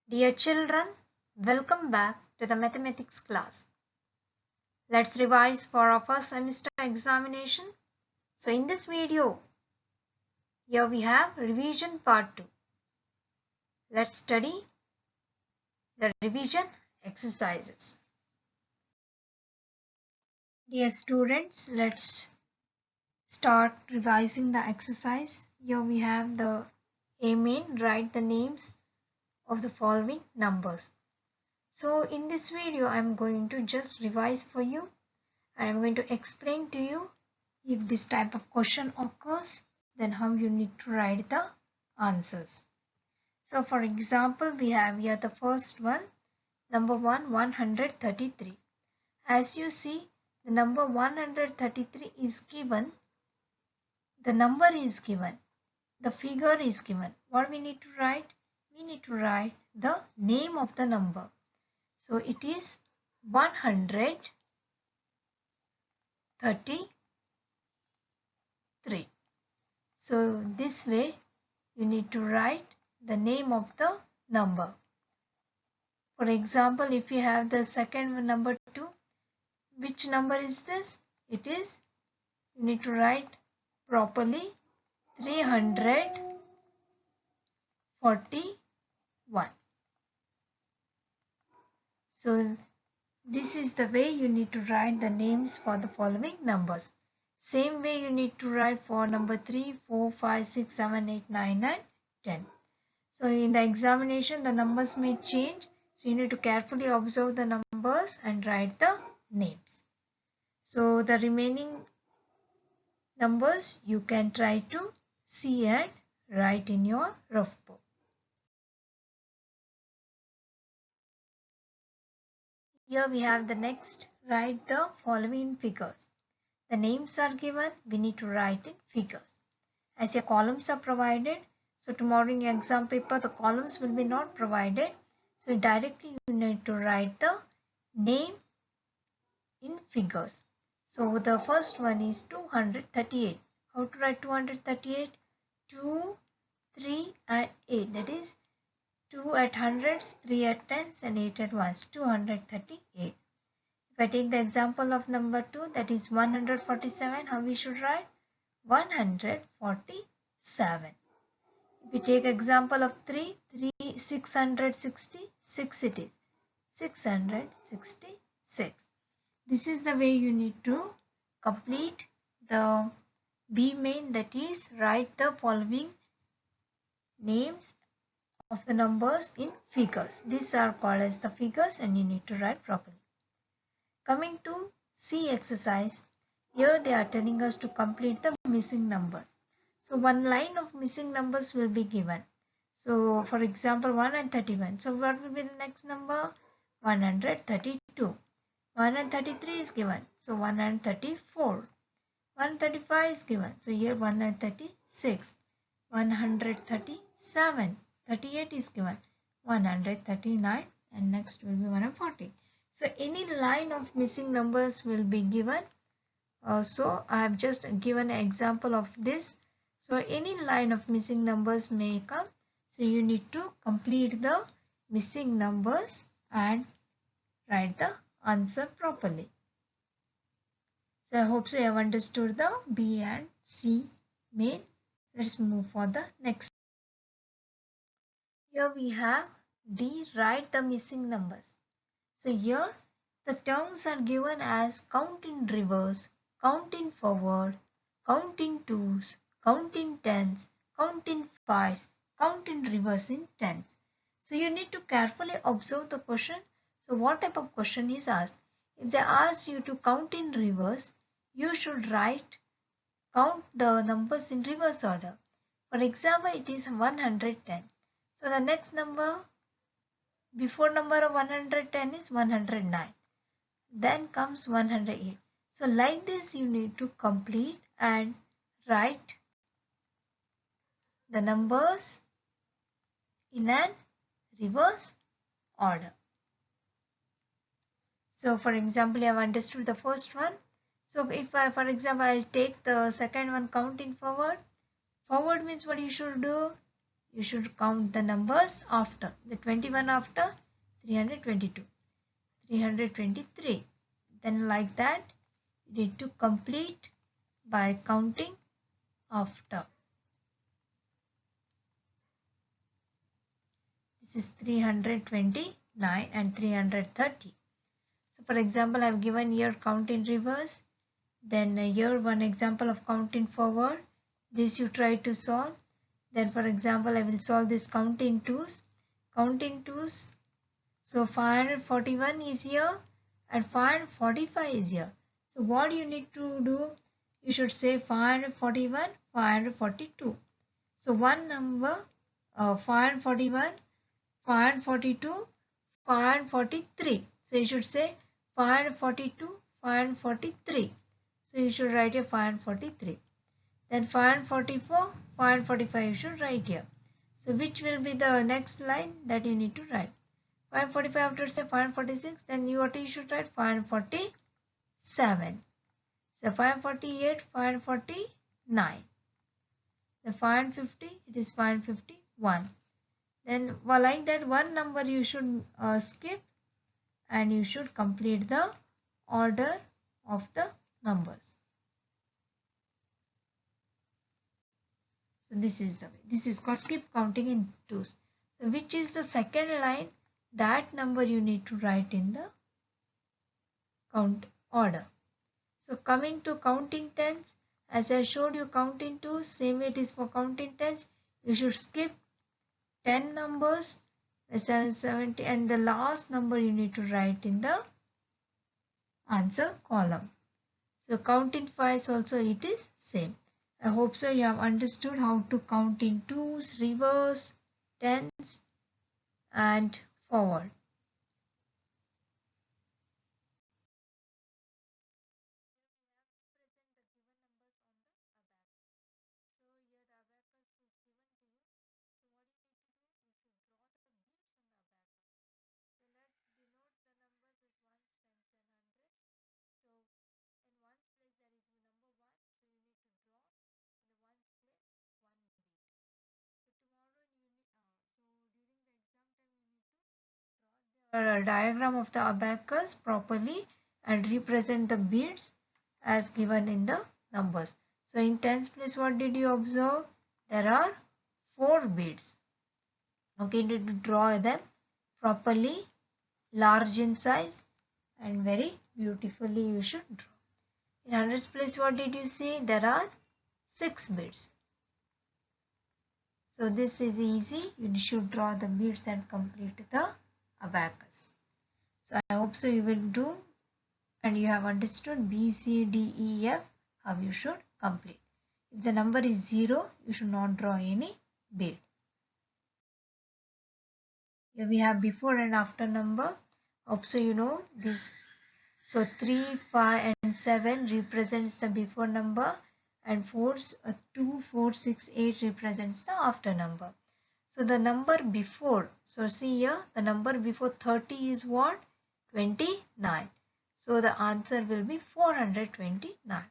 Dear children, welcome back to the mathematics class. Let's revise for our first semester examination. So in this video, here we have revision part 2. Let's study the revision exercises. Dear students, let's start revising the exercise. Here we have the A main, write the names of the following numbers. So in this video, I'm going to just revise for you. I'm going to explain to you if this type of question occurs, then how you need to write the answers. So for example, we have here the first one, number 133. As you see, the number 133 is given, the number is given, the figure is given. What we need to write? We need to write the name of the number. So it is 133. So this way you need to write the name of the number. For example, if you have the second one, number 2, which number is this? It is, you need to write properly 341. So this is the way you need to write the names for the following numbers. Same way you need to write for number 3, 4, 5, 6, 7, 8, 9 and 10. So in the examination, the numbers may change. So you need to carefully observe the numbers and write the names. So the remaining numbers you can try to see and write in your rough book. Here we have the next, write the following figures. The names are given, we need to write in figures. As your columns are provided, so tomorrow in your exam paper the columns will be not provided. So directly you need to write the name in figures. So the first one is 238. How to write 238? 2, 3 and 8. That is 2 at hundreds, 3 at tens and 8 at ones. 238. If I take the example of number 2, that is 147. How we should write? 147. If we take example of 3, 666 it is. 666. This is the way you need to complete the B main, that is write the following names of the numbers in figures. These are called as the figures and you need to write properly. Coming to C exercise, here they are telling us to complete the missing number. So one line of missing numbers will be given. So for example 131. So what will be the next number? 132. 133 is given. So 134. 135 is given. So here 136. 137. 38 is given. 139 and next will be 140. So any line of missing numbers will be given. So I have just given an example of this. So any line of missing numbers may come. So you need to complete the missing numbers and write the answer properly. So I hope so you have understood the B and C main. Let's move for the next. Here we have D, write the missing numbers. So here the terms are given as count in reverse, count in forward, count in twos, count in tens, count in fives, count in reverse in tens. So you need to carefully observe the question. So what type of question is asked? If they ask you to count in reverse, you should count the numbers in reverse order. For example, it is 110. So the next number before number of 110 is 109. Then comes 108. So like this you need to complete and write the numbers in an reverse order. So for example, I have understood the first one. So if I, for example, I'll take the second one, counting forward. Forward means what you should do? you should count the numbers after. The 21 after 322, 323. Then like that you need to complete by counting after. This is 329 and 330. So for example, I have given here count in reverse. Then here one example of count in forward. This you try to solve. Then for example, I will solve this count in twos. Count in twos. So 541 is here and 545 is here. So what you need to do? You should say 541, 542. So one number 541, 542, 543. So you should say 542, 543. So you should write here 543. Then 544, 545 you should write here. So which will be the next line that you need to write? 545 after say 546, then you should write 547. So 548, 549. The 550, it is 551. Then like that one number you should skip and you should complete the order of the numbers. So this is the way. This is called skip counting in twos. So which is the second line? That number you need to write in the count order. So coming to counting tens, as I showed you count in twos, same way it is for counting tens. You should skip 10 numbers, 770, and the last number you need to write in the answer column. So count in fives also it is same. I hope so you have understood how to count in twos, reverse, tens and forward. A diagram of the abacus properly and represent the beads as given in the numbers. So in tens place, what did you observe? There are 4 beads. Okay, you need to draw them properly, large in size and very beautifully you should draw. In hundreds place, what did you see? There are 6 beads. So this is easy. You should draw the beads and complete the abacus. So I hope so you will do and you have understood B, C, D, E, F how you should complete. If the number is 0, you should not draw any bead. Here we have before and after number. Hope so you know this. So 3, 5 and 7 represents the before number and 2, 4, 6, 8 represents the after number. So the number before, so see here the number before 30 is what? 29. So the answer will be 429.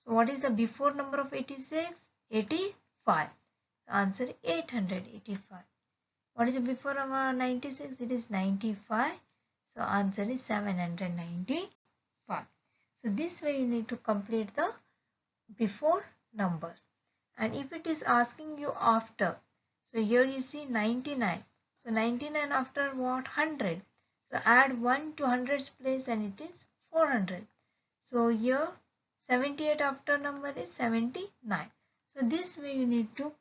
So what is the before number of 86? 85. The answer is 885. What is the before number 96? It is 95. So answer is 795. So this way you need to complete the before numbers. And if it is asking you after, so here you see 99. So 99 after what? 100. So add 1 to 100's place and it is 400. So here 78 after number is 79. So this way you need to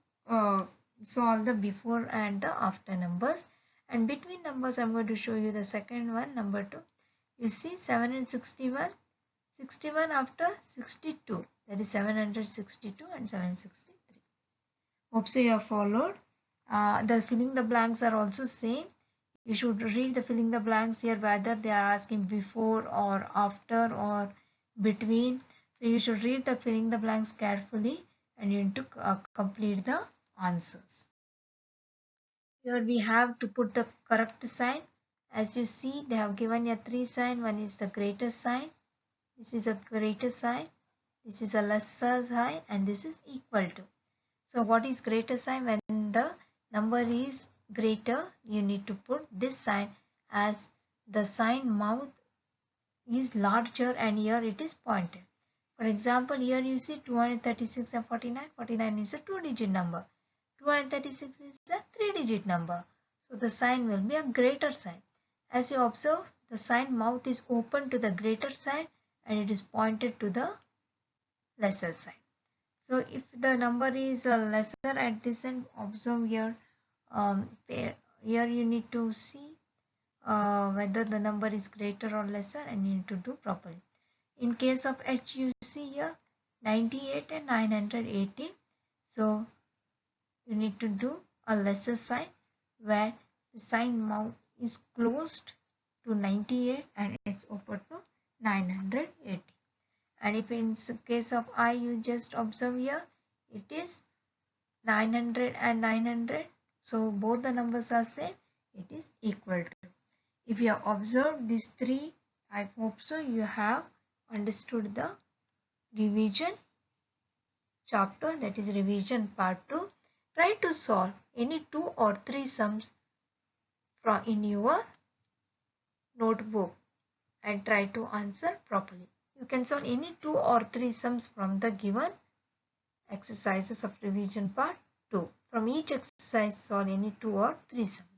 solve the before and the after numbers. And between numbers I am going to show you the second one, number 2. You see 761, 61 after 62. That is 762 and 763. Hope so you have followed. The filling the blanks are also same. You should read the filling the blanks here whether they are asking before or after or between. So you should read the filling the blanks carefully and you need to complete the answers. Here we have to put the correct sign. As you see, they have given a 3 sign. One is the greater sign. This is a greater sign. This is a lesser sign and this is equal to. So what is greater sign? When the number is greater, you need to put this sign, as the sign mouth is larger and here it is pointed. For example, here you see 236 and 49. 49 is a 2-digit number. 236 is a 3-digit number. So the sign will be a greater sign. As you observe, the sign mouth is open to the greater side and it is pointed to the lesser side. So if the number is lesser at this end, observe here. Here you need to see whether the number is greater or lesser and you need to do properly. In case of H, you see here 98 and 980. So you need to do a lesser sign where the sign mouth is closed to 98 and it's open to 980. And if in case of I, you just observe here, it is 900 and 900. So both the numbers are same, it is equal to. If you have observed these three, I hope so you have understood the revision chapter, that is revision part 2. Try to solve any 2 or 3 sums from in your notebook and try to answer properly. You can solve any 2 or 3 sums from the given exercises of revision part 2. From each exercise, solve any 2 or 3 sums.